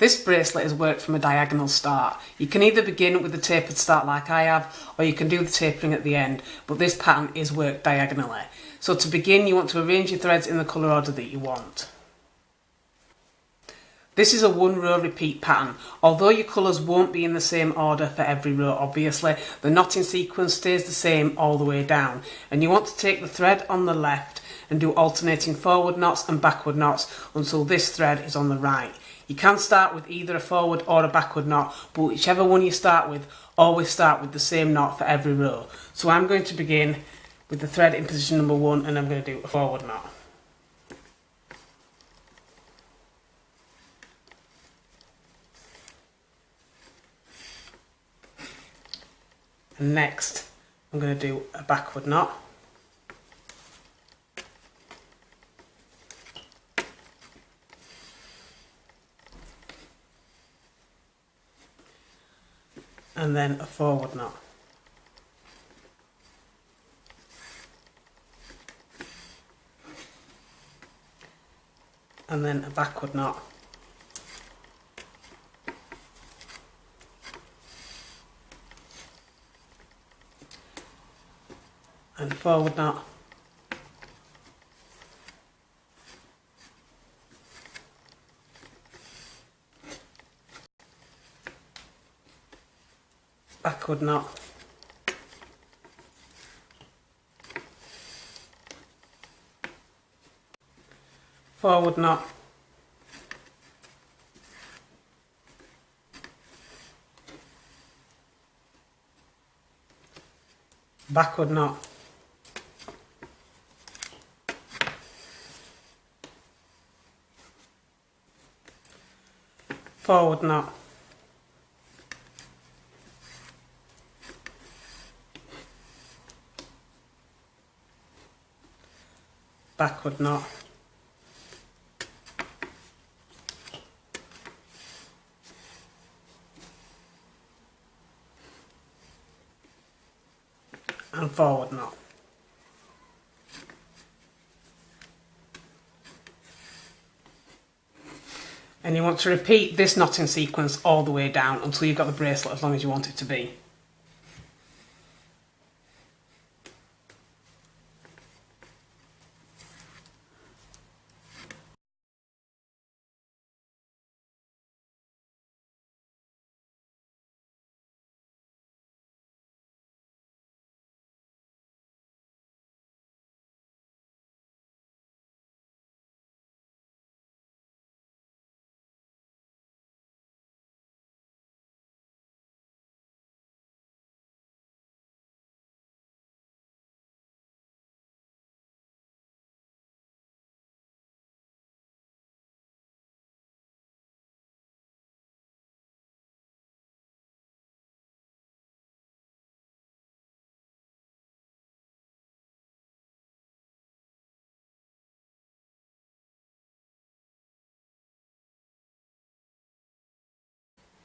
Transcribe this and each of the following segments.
This bracelet is worked from a diagonal start. You can either begin with the tapered start like I have, or you can do the tapering at the end, but this pattern is worked diagonally. So to begin, you want to arrange your threads in the colour order that you want. This is a 1-row repeat pattern. Although your colours won't be in the same order for every row, obviously, the knotting sequence stays the same all the way down. And you want to take the thread on the left and do alternating forward knots and backward knots until this thread is on the right. You can start with either a forward or a backward knot, but whichever one you start with, always start with the same knot for every row. So I'm going to begin with the thread in position number 1 and I'm going to do a forward knot. And next I'm going to do a backward knot. And then a forward knot. And then a backward knot. And forward knot. Backward knot. Forward knot. Backward knot. Forward knot. Backward knot. And forward knot. And you want to repeat this knotting sequence all the way down until you've got the bracelet as long as you want it to be.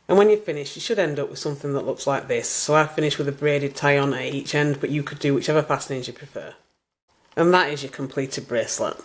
And when you're finished, you should end up with something that looks like this. So I've finished with a braided tie-on at each end, but you could do whichever fastenings you prefer. And that is your completed bracelet.